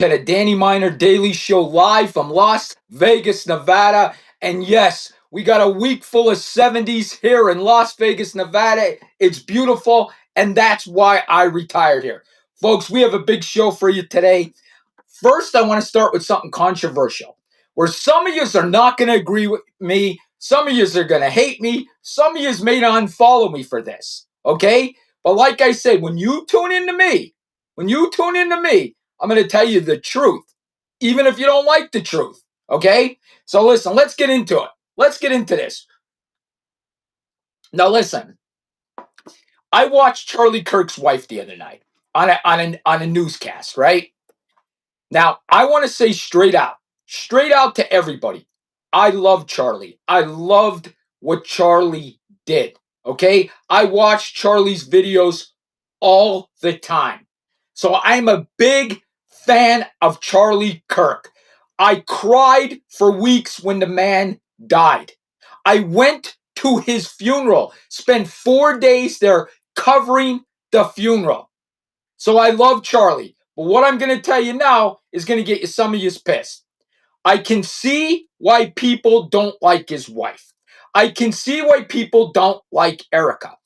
At a Danny Miner Daily Show live from Las Vegas, Nevada. And yes, we got a week full of 70s here in Las Vegas, Nevada. It's beautiful, and that's why I retired here. Folks, we have a big show for you today. First, I want to start with something controversial, where some of you are not going to agree with me. Some of you are going to hate me. Some of you may unfollow me for this, okay? But like I said, when you tune into me, I'm going to tell you the truth, even if you don't like the truth, okay? So listen, let's get into it. Let's get into this. Now listen, I watched Charlie Kirk's wife the other night on a newscast, right? Now, I want to say straight out to everybody, I love Charlie. I loved what Charlie did. Okay? I watched Charlie's videos all the time. So I'm a big fan of Charlie Kirk. I cried for weeks when the man died. I went to his funeral, spent 4 days there covering the funeral. So I love Charlie. But what I'm going to tell you now is going to get you some of you pissed. I can see why people don't like his wife. I can see why people don't like Erica.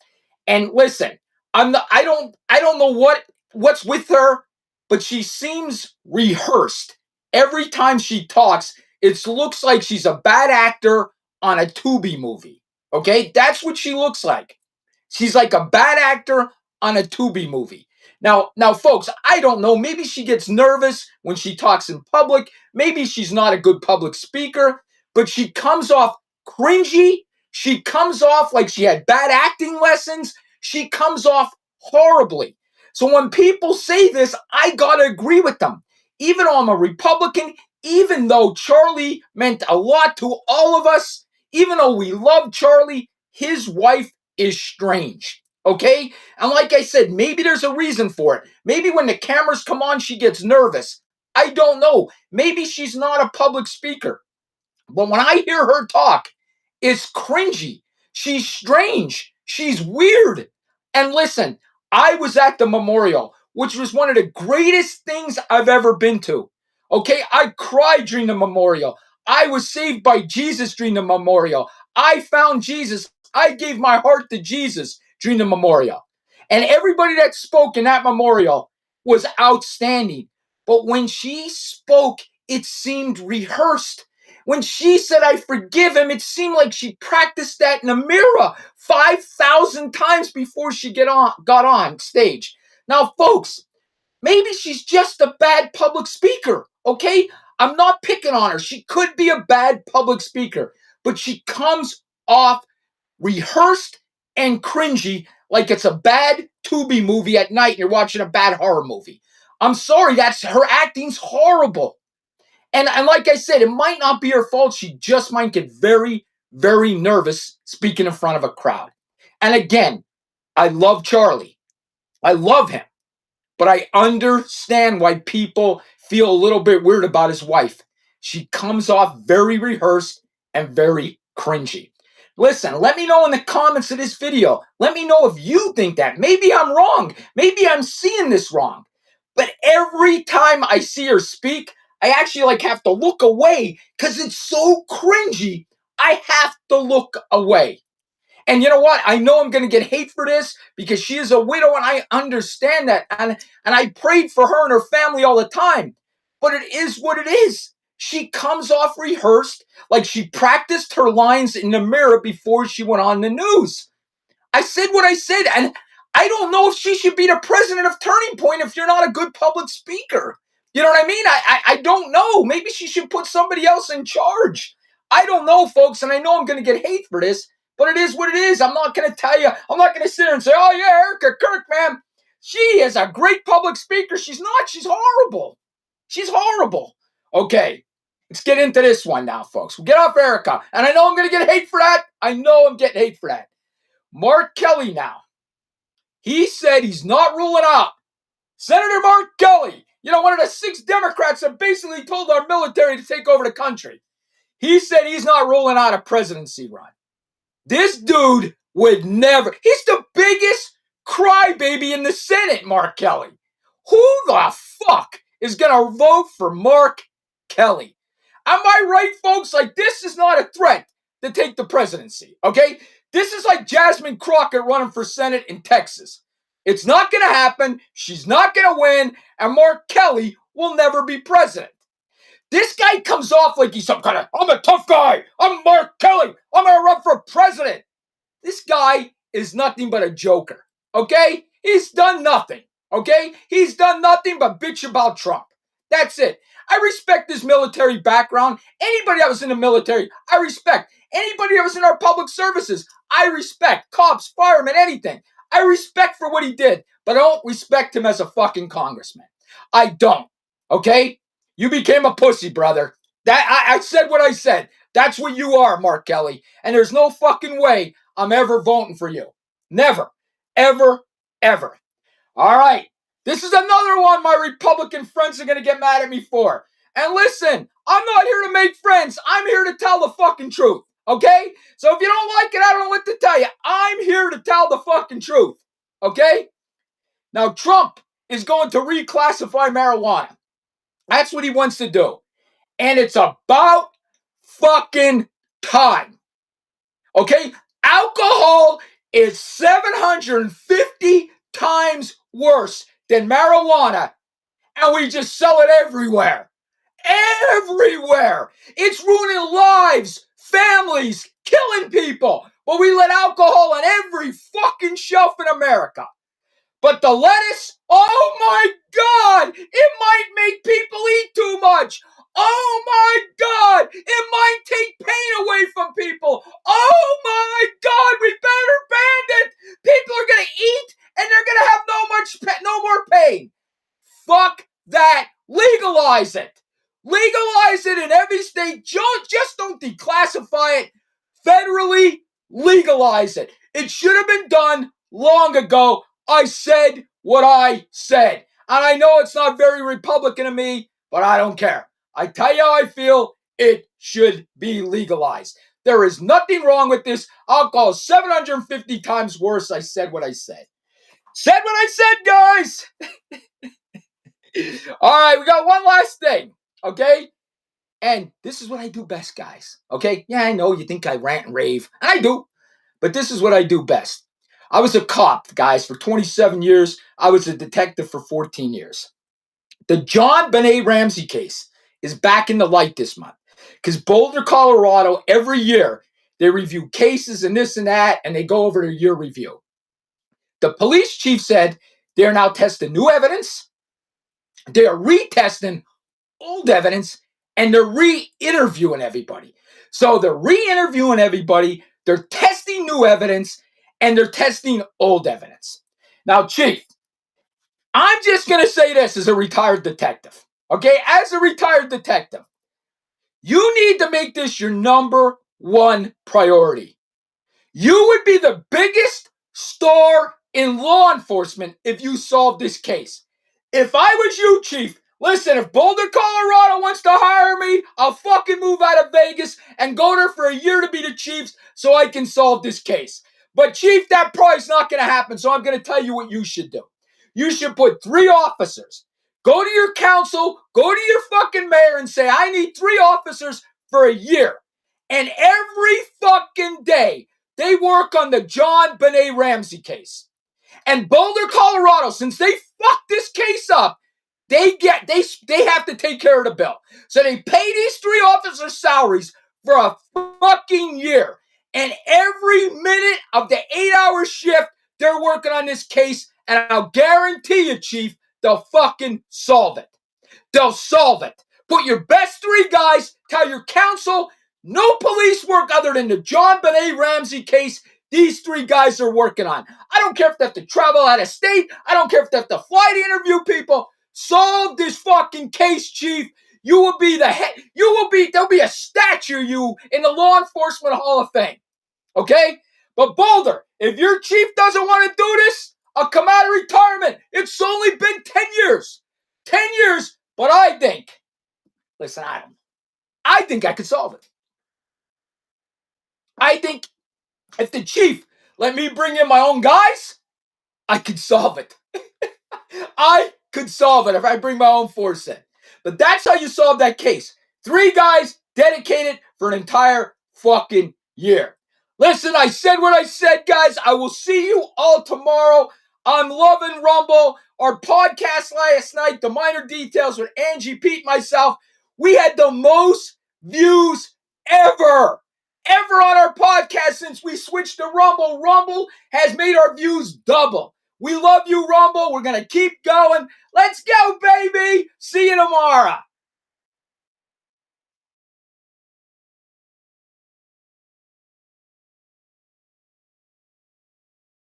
And listen, I don't know what's with her, but she seems rehearsed. Every time she talks, it looks like she's a bad actor on a Tubi movie. Okay? That's what she looks like. She's like a bad actor on a Tubi movie. Now, folks, I don't know. Maybe she gets nervous when she talks in public. Maybe she's not a good public speaker, but she comes off cringy. She comes off like she had bad acting lessons. She comes off horribly. So when people say this, I got to agree with them. Even though I'm a Republican, even though Charlie meant a lot to all of us, even though we love Charlie, his wife is strange. Okay? And like I said, maybe there's a reason for it. Maybe when the cameras come on, she gets nervous. I don't know. Maybe she's not a public speaker. But when I hear her talk, it's cringy. She's strange. She's weird. And listen, I was at the memorial, which was one of the greatest things I've ever been to. Okay? I cried during the memorial. I was saved by Jesus during the memorial. I found Jesus. I gave my heart to Jesus during the memorial. And everybody that spoke in that memorial was outstanding. But when she spoke, it seemed rehearsed. When she said, I forgive him, it seemed like she practiced that in a mirror 5,000 times before she got on stage. Now, folks, maybe she's just a bad public speaker, okay? I'm not picking on her. She could be a bad public speaker, but she comes off rehearsed and cringy like it's a bad Tubi movie at night and you're watching a bad horror movie. I'm sorry, that's her acting's horrible. And like I said, it might not be her fault. She just might get very, very nervous speaking in front of a crowd. And again, I love Charlie. I love him. But I understand why people feel a little bit weird about his wife. She comes off very rehearsed and very cringy. Listen, let me know in the comments of this video. Let me know if you think that. Maybe I'm wrong. Maybe I'm seeing this wrong. But every time I see her speak, I actually have to look away because it's so cringy. I have to look away. And you know what? I know I'm going to get hate for this because she is a widow and I understand that. And I prayed for her and her family all the time. But it is what it is. She comes off rehearsed like she practiced her lines in the mirror before she went on the news. I said what I said. And I don't know if she should be the president of Turning Point if you're not a good public speaker. You know what I mean? I don't know. Maybe she should put somebody else in charge. I don't know, folks. And I know I'm going to get hate for this. But it is what it is. I'm not going to tell you. I'm not going to sit there and say, oh, yeah, Erica Kirk, man. She is a great public speaker. She's not. She's horrible. She's horrible. Okay. Let's get into this one now, folks. We'll get off Erica. And I know I'm going to get hate for that. I know I'm getting hate for that. Mark Kelly now. He said he's not ruling out. Senator Mark Kelly, one of the 6 Democrats that basically told our military to take over the country. He said he's not ruling out a presidency run. This dude would never. He's the biggest crybaby in the Senate, Mark Kelly. Who the fuck is going to vote for Mark Kelly. Am I right, folks? Like, this is not a threat to take the presidency, okay? This is like Jasmine Crockett running for Senate in Texas. It's not going to happen. She's not going to win, and Mark Kelly will never be president. This guy comes off like he's some kind of, I'm a tough guy. I'm Mark Kelly. I'm going to run for president. This guy is nothing but a joker, okay? He's done nothing, okay? He's done nothing but bitch about Trump. That's it. I respect his military background. Anybody that was in the military, I respect. Anybody that was in our public services, I respect. Cops, firemen, anything. I respect for what he did, but I don't respect him as a fucking congressman. I don't, okay? You became a pussy, brother. I said what I said. That's what you are, Mark Kelly. And there's no fucking way I'm ever voting for you. Never. Ever. Ever. All right. This is another one my Republican friends are going to get mad at me for. And listen, I'm not here to make friends. I'm here to tell the fucking truth. Okay? So if you don't like it, I don't know what to tell you. I'm here to tell the fucking truth. Okay? Now, Trump is going to reclassify marijuana. That's what he wants to do. And it's about fucking time. Okay? Alcohol is 750 times worse than marijuana, and we just sell it everywhere. Everywhere. It's ruining lives, families, killing people. But we let alcohol on every fucking shelf in America. But the lettuce, oh my God, it might make people eat too much. Oh my God, it might take pain away from people. Oh my God, we better ban it. People are going to eat and they're going to have no more pain. Fuck that. Legalize it. Legalize it in every state. Just don't declassify it. Federally legalize it. It should have been done long ago. I said what I said. And I know it's not very Republican of me, but I don't care. I tell you how I feel. It should be legalized. There is nothing wrong with this. Alcohol is 750 times worse. I said what I said. Said what I said, guys. All right, we got one last thing, okay? And this is what I do best, guys, okay? Yeah, I know you think I rant and rave. I do, but this is what I do best. I was a cop, guys, for 27 years. I was a detective for 14 years. The JonBenét Ramsey case is back in the light this month because Boulder, Colorado, every year, they review cases and this and that, and they go over their year review. The police chief said they are now testing new evidence. They are retesting old evidence, and they're re-interviewing everybody. So they're re-interviewing everybody, they're testing new evidence, and they're testing old evidence. Now, Chief, I'm just going to say this as a retired detective. Okay, as a retired detective, you need to make this your number one priority. You would be the biggest star in law enforcement if you solved this case. If I was you, Chief, listen, if Boulder, Colorado wants to hire me, I'll fucking move out of Vegas and go there for a year to be the Chiefs so I can solve this case. But, Chief, that probably is not going to happen, so I'm going to tell you what you should do. You should put 3 officers. Go to your council, go to your fucking mayor and say, I need 3 officers for a year. And every fucking day, they work on the JonBenét Ramsey case. And Boulder, Colorado, since they fucked this case up, they have to take care of the bill. So they pay these 3 officers' salaries for a fucking year. And every minute of the 8-hour shift, they're working on this case. And I'll guarantee you, Chief, they'll fucking solve it. They'll solve it. Put your best 3 guys, tell your council, no police work other than the JonBenét Ramsey case these 3 guys are working on. I don't care if they have to travel out of state. I don't care if they have to fly to interview people. Solve this fucking case, Chief. You will be the head. There'll be a statue of you in the Law Enforcement Hall of Fame. Okay? But Boulder, if your chief doesn't want to do this, I'll come out of retirement. It's only been 10 years. 10 years, but I think, listen, I think I could solve it. I think if the chief let me bring in my own guys, I could solve it. I could solve it if I bring my own force in. But that's how you solve that case. 3 guys dedicated for an entire fucking year. Listen, I said what I said, guys. I will see you all tomorrow. I'm loving Rumble. Our podcast last night, The Minor Details with Angie, Pete, myself, we had the most views ever on our podcast since we switched to Rumble. Rumble has made our views double. We love you, Rumble. We're going to keep going. Let's go, baby. See you tomorrow.